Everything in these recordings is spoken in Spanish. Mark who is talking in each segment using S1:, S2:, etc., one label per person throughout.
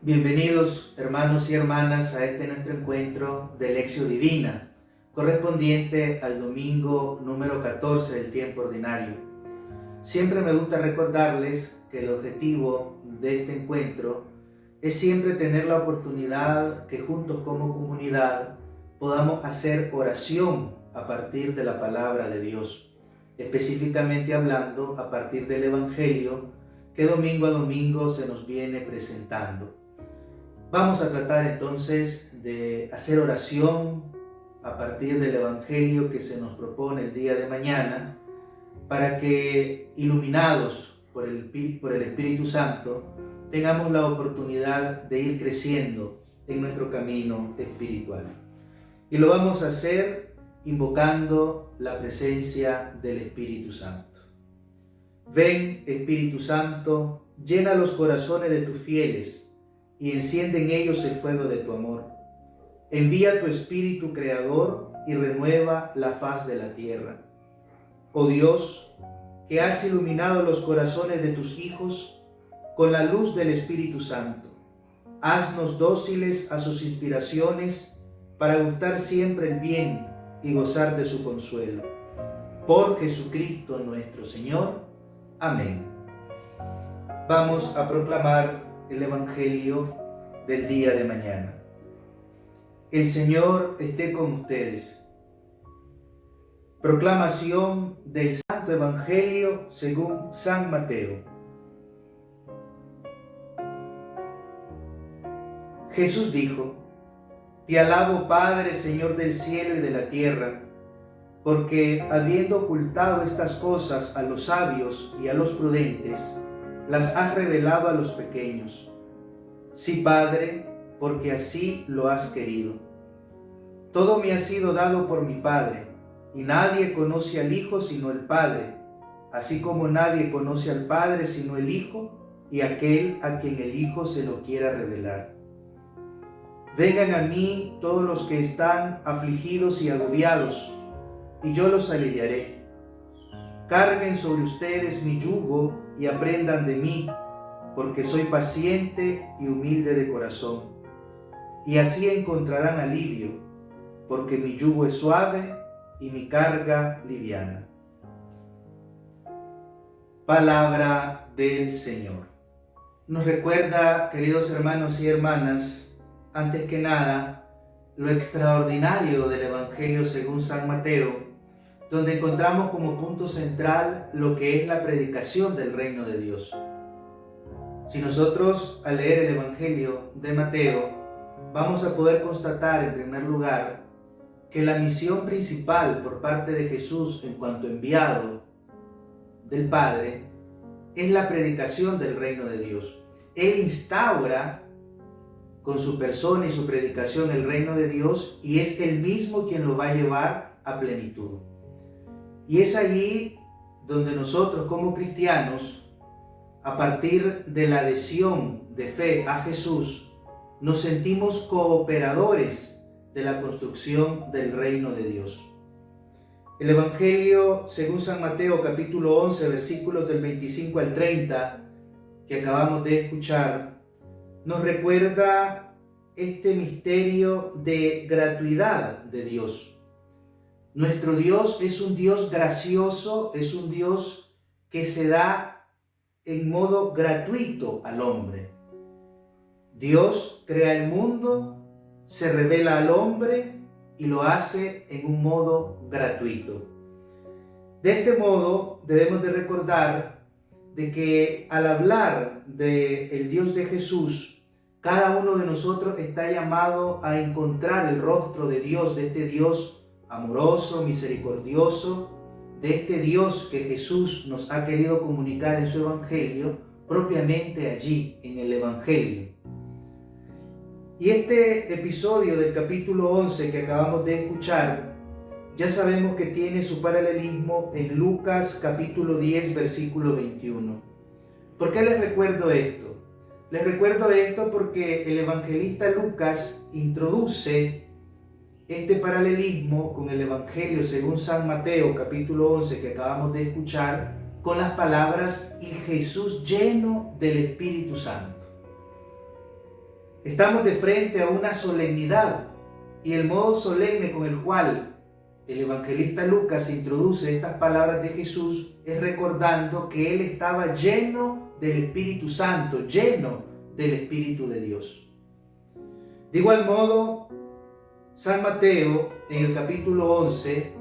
S1: Bienvenidos hermanos y hermanas a este nuestro encuentro de Lección Divina, correspondiente al domingo número 14 del tiempo ordinario. Siempre me gusta recordarles que el objetivo de este encuentro es siempre tener la oportunidad que juntos como comunidad podamos hacer oración a partir de la palabra de Dios, específicamente hablando a partir del Evangelio que domingo a domingo se nos viene presentando. Vamos a tratar entonces de hacer oración a partir del Evangelio que se nos propone el día de mañana, para que, iluminados por el Espíritu Santo, tengamos la oportunidad de ir creciendo en nuestro camino espiritual. Y lo vamos a hacer invocando la presencia del Espíritu Santo. Ven, Espíritu Santo, llena los corazones de tus fieles y enciende en ellos el fuego de tu amor. Envía tu Espíritu Creador y renueva la faz de la tierra. Oh Dios, que has iluminado los corazones de tus hijos con la luz del Espíritu Santo, haznos dóciles a sus inspiraciones para gustar siempre el bien y gozar de su consuelo. Por Jesucristo nuestro Señor. Amén. Vamos a proclamar el Evangelio del día de mañana. El Señor esté con ustedes. Proclamación del Santo Evangelio según San Mateo. Jesús dijo: Te alabo, Padre, Señor del cielo y de la tierra, porque habiendo ocultado estas cosas a los sabios y a los prudentes, las has revelado a los pequeños. Sí, Padre, porque así lo has querido. Todo me ha sido dado por mi Padre, y nadie conoce al Hijo sino el Padre, así como nadie conoce al Padre sino el Hijo y aquel a quien el Hijo se lo quiera revelar. Vengan a mí todos los que están afligidos y agobiados, y yo los aliviaré. Carguen sobre ustedes mi yugo y aprendan de mí, porque soy paciente y humilde de corazón, y así encontrarán alivio, porque mi yugo es suave y mi carga liviana. Palabra del Señor. Nos recuerda, queridos hermanos y hermanas, antes que nada, lo extraordinario del Evangelio según San Mateo, donde encontramos como punto central lo que es la predicación del reino de Dios. Si nosotros, al leer el Evangelio de Mateo, vamos a poder constatar en primer lugar que la misión principal por parte de Jesús en cuanto enviado del Padre es la predicación del reino de Dios. Él instaura con su persona y su predicación el reino de Dios, y es Él mismo quien lo va a llevar a plenitud. Y es allí donde nosotros como cristianos, a partir de la adhesión de fe a Jesús, nos sentimos cooperadores de la construcción del reino de Dios. El Evangelio según San Mateo capítulo 11 versículos del 25 al 30 que acabamos de escuchar, nos recuerda este misterio de gratuidad de Dios. Nuestro Dios es un Dios gracioso, es un Dios que se da en modo gratuito al hombre. Dios crea el mundo, se revela al hombre y lo hace en un modo gratuito. De este modo debemos de recordar de que al hablar del Dios de Jesús, cada uno de nosotros está llamado a encontrar el rostro de Dios, de este Dios amoroso, misericordioso, de este Dios que Jesús nos ha querido comunicar en su Evangelio, propiamente allí en el Evangelio. Y este episodio del capítulo 11 que acabamos de escuchar, ya sabemos que tiene su paralelismo en Lucas capítulo 10 versículo 21. ¿Por qué les recuerdo esto? Les recuerdo esto porque el evangelista Lucas introduce este paralelismo con el Evangelio según San Mateo capítulo 11 que acabamos de escuchar, con las palabras: y Jesús lleno del Espíritu Santo. Estamos de frente a una solemnidad, y el modo solemne con el cual el evangelista Lucas introduce estas palabras de Jesús es recordando que él estaba lleno del Espíritu Santo, lleno del Espíritu de Dios. De igual modo, San Mateo, en el capítulo 11,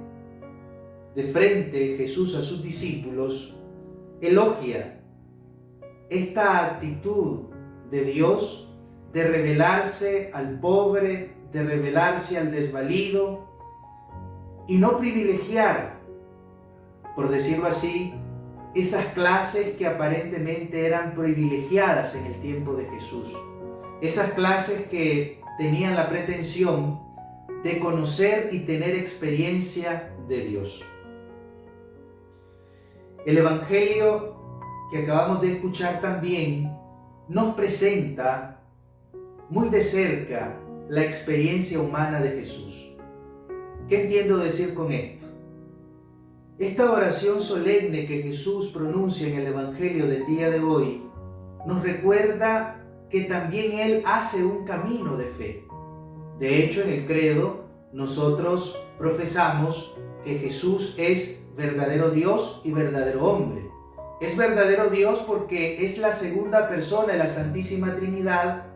S1: de frente Jesús a sus discípulos, elogia esta actitud de Dios de revelarse al pobre, de revelarse al desvalido y no privilegiar, por decirlo así, esas clases que aparentemente eran privilegiadas en el tiempo de Jesús. Esas clases que tenían la pretensión de conocer y tener experiencia de Dios. El Evangelio que acabamos de escuchar también nos presenta muy de cerca la experiencia humana de Jesús. ¿Qué entiendo decir con esto? Esta oración solemne que Jesús pronuncia en el Evangelio del día de hoy nos recuerda que también Él hace un camino de fe. De hecho, en el credo nosotros profesamos que Jesús es verdadero Dios y verdadero hombre. Es verdadero Dios porque es la segunda persona de la Santísima Trinidad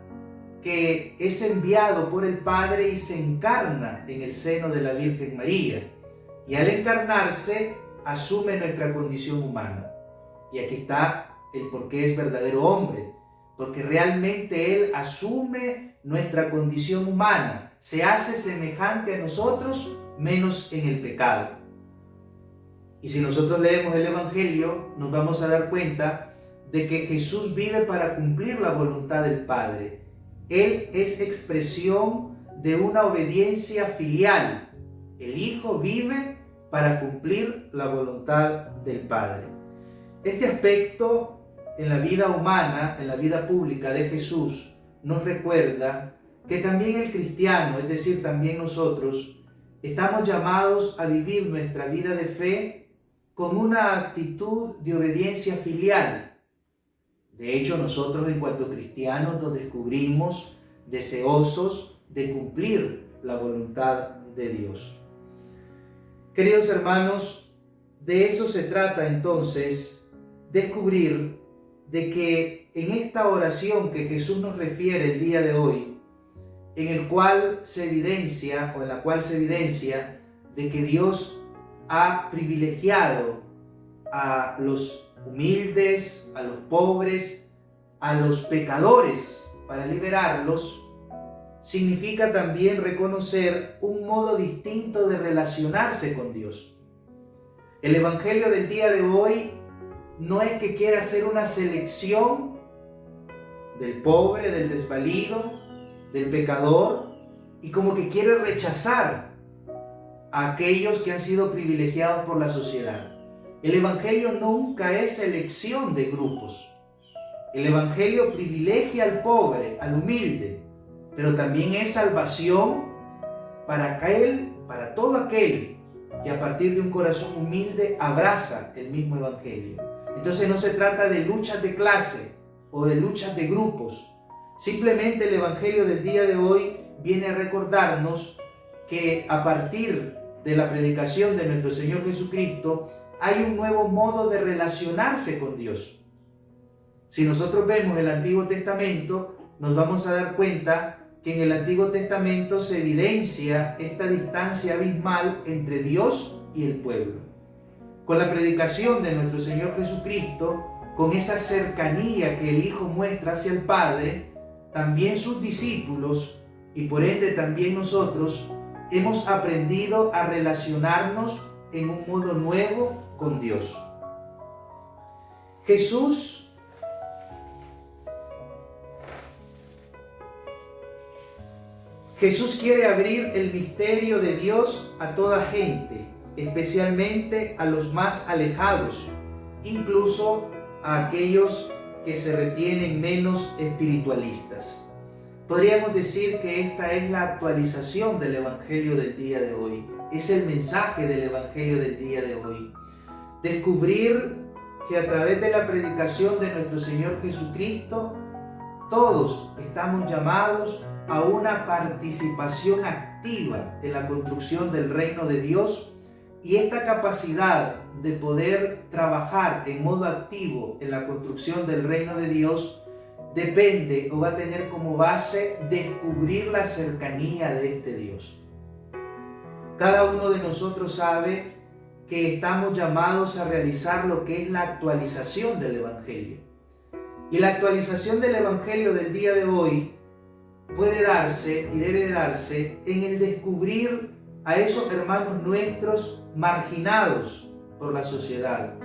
S1: que es enviado por el Padre y se encarna en el seno de la Virgen María. Y al encarnarse, asume nuestra condición humana. Y aquí está el por qué es verdadero hombre. Porque realmente Él asume nuestra condición humana. Se hace semejante a nosotros, menos en el pecado. Y si nosotros leemos el Evangelio, nos vamos a dar cuenta de que Jesús vive para cumplir la voluntad del Padre. Él es expresión de una obediencia filial. El Hijo vive para cumplir la voluntad del Padre. Este aspecto en la vida humana, en la vida pública de Jesús, nos recuerda que también el cristiano, es decir, también nosotros, estamos llamados a vivir nuestra vida de fe con una actitud de obediencia filial. De hecho, nosotros en cuanto cristianos nos descubrimos deseosos de cumplir la voluntad de Dios. Queridos hermanos, de eso se trata entonces, descubrir de que en esta oración que Jesús nos refiere el día de hoy, en la cual se evidencia de que Dios ha privilegiado a los humildes, a los pobres, a los pecadores para liberarlos, significa también reconocer un modo distinto de relacionarse con Dios. El Evangelio del día de hoy no es que quiera hacer una selección del pobre, del desvalido, del pecador, y como que quiere rechazar a aquellos que han sido privilegiados por la sociedad. El Evangelio nunca es selección de grupos. El Evangelio privilegia al pobre, al humilde, pero también es salvación para todo aquel que a partir de un corazón humilde abraza el mismo Evangelio. Entonces no se trata de luchas de clase o de luchas de grupos. Simplemente el Evangelio del día de hoy viene a recordarnos que a partir de la predicación de nuestro Señor Jesucristo hay un nuevo modo de relacionarse con Dios. Si nosotros vemos el Antiguo Testamento, nos vamos a dar cuenta que en el Antiguo Testamento se evidencia esta distancia abismal entre Dios y el pueblo. Con la predicación de nuestro Señor Jesucristo, con esa cercanía que el Hijo muestra hacia el Padre, también sus discípulos, y por ende también nosotros, hemos aprendido a relacionarnos en un modo nuevo con Dios. Jesús quiere abrir el misterio de Dios a toda gente, especialmente a los más alejados, incluso a aquellos que se retienen menos espiritualistas. Podríamos decir que esta es la actualización del Evangelio del día de hoy. Es el mensaje del Evangelio del día de hoy. Descubrir que a través de la predicación de nuestro Señor Jesucristo, todos estamos llamados a una participación activa en la construcción del reino de Dios, y esta capacidad de poder trabajar en modo activo en la construcción del reino de Dios depende o va a tener como base descubrir la cercanía de este Dios. Cada uno de nosotros sabe que estamos llamados a realizar lo que es la actualización del Evangelio. Y la actualización del Evangelio del día de hoy puede darse y debe darse en el descubrir a esos hermanos nuestros marginados por la sociedad.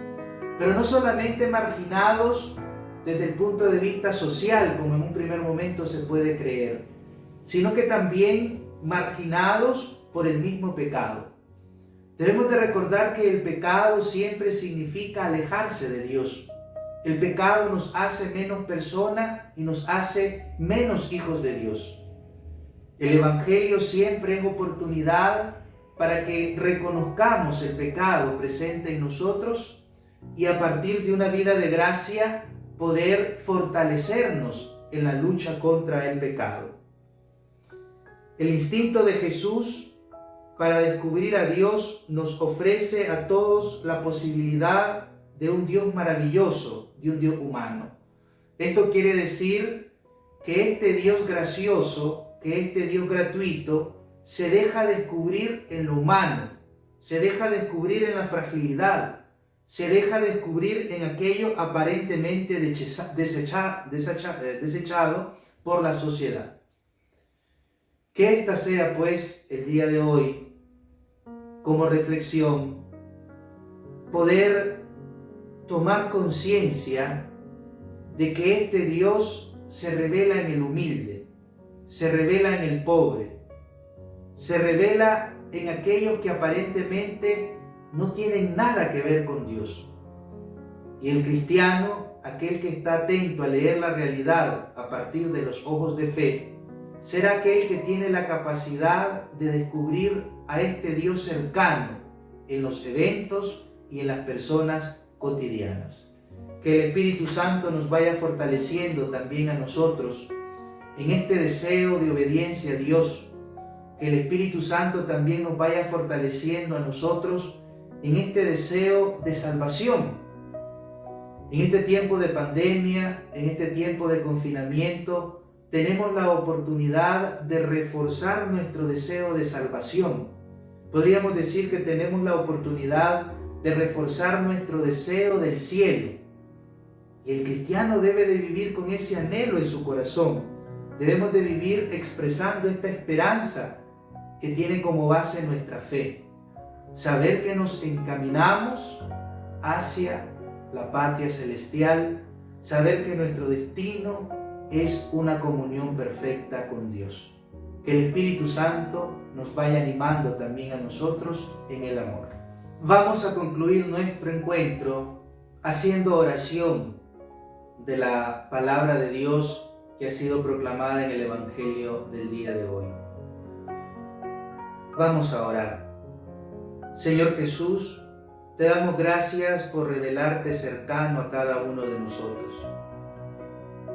S1: Pero no solamente marginados desde el punto de vista social, como en un primer momento se puede creer, sino que también marginados por el mismo pecado. Debemos de recordar que el pecado siempre significa alejarse de Dios. El pecado nos hace menos persona y nos hace menos hijos de Dios. El Evangelio siempre es oportunidad para que reconozcamos el pecado presente en nosotros y a partir de una vida de gracia poder fortalecernos en la lucha contra el pecado. El instinto de Jesús para descubrir a Dios nos ofrece a todos la posibilidad de un Dios maravilloso, de un Dios humano. Esto quiere decir que este Dios gracioso, que este Dios gratuito, se deja descubrir en lo humano, se deja descubrir en la fragilidad, se deja descubrir en aquello aparentemente desechado por la sociedad. Que esta sea pues el día de hoy, como reflexión, poder tomar conciencia de que este Dios se revela en el humilde, se revela en el pobre, se revela en aquellos que aparentemente no tienen nada que ver con Dios. Y el cristiano, aquel que está atento a leer la realidad a partir de los ojos de fe, será aquel que tiene la capacidad de descubrir a este Dios cercano en los eventos y en las personas cotidianas. Que el Espíritu Santo nos vaya fortaleciendo también a nosotros en este deseo de obediencia a Dios. Que el Espíritu Santo también nos vaya fortaleciendo a nosotros en este deseo de salvación. En este tiempo de pandemia, en este tiempo de confinamiento, tenemos la oportunidad de reforzar nuestro deseo de salvación. Podríamos decir que tenemos la oportunidad de reforzar nuestro deseo del cielo. Y el cristiano debe de vivir con ese anhelo en su corazón. Debemos de vivir expresando esta esperanza que tiene como base nuestra fe. Saber que nos encaminamos hacia la patria celestial, saber que nuestro destino es una comunión perfecta con Dios. Que el Espíritu Santo nos vaya animando también a nosotros en el amor. Vamos a concluir nuestro encuentro haciendo oración de la palabra de Dios que ha sido proclamada en el Evangelio del día de hoy. Vamos a orar. Señor Jesús, te damos gracias por revelarte cercano a cada uno de nosotros.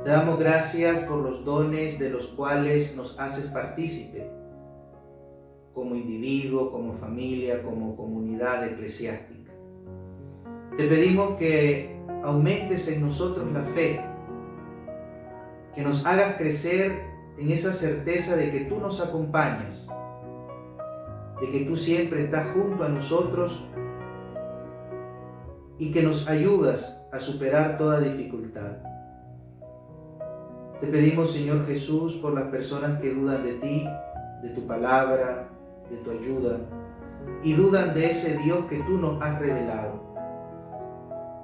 S1: Te damos gracias por los dones de los cuales nos haces partícipe, como individuo, como familia, como comunidad eclesiástica. Te pedimos que aumentes en nosotros la fe, que nos hagas crecer en esa certeza de que tú nos acompañas, de que tú siempre estás junto a nosotros y que nos ayudas a superar toda dificultad. Te pedimos, Señor Jesús, por las personas que dudan de ti, de tu palabra, de tu ayuda, y dudan de ese Dios que tú nos has revelado.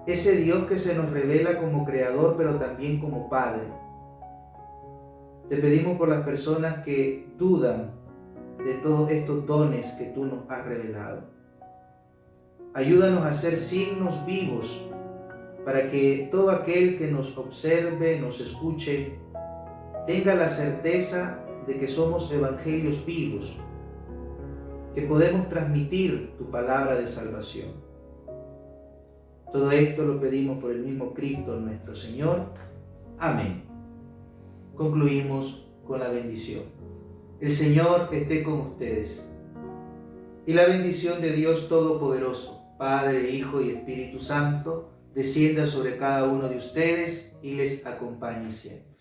S1: Ese Dios que se nos revela como Creador, pero también como Padre. Te pedimos por las personas que dudan de todos estos dones que tú nos has revelado. Ayúdanos a ser signos vivos para que todo aquel que nos observe, nos escuche, tenga la certeza de que somos evangelios vivos, que podemos transmitir tu palabra de salvación. Todo esto lo pedimos por el mismo Cristo nuestro Señor. Amén. concluimos con la bendición. El Señor esté con ustedes. Y la bendición de Dios Todopoderoso, Padre, Hijo y Espíritu Santo, descienda sobre cada uno de ustedes y les acompañe siempre.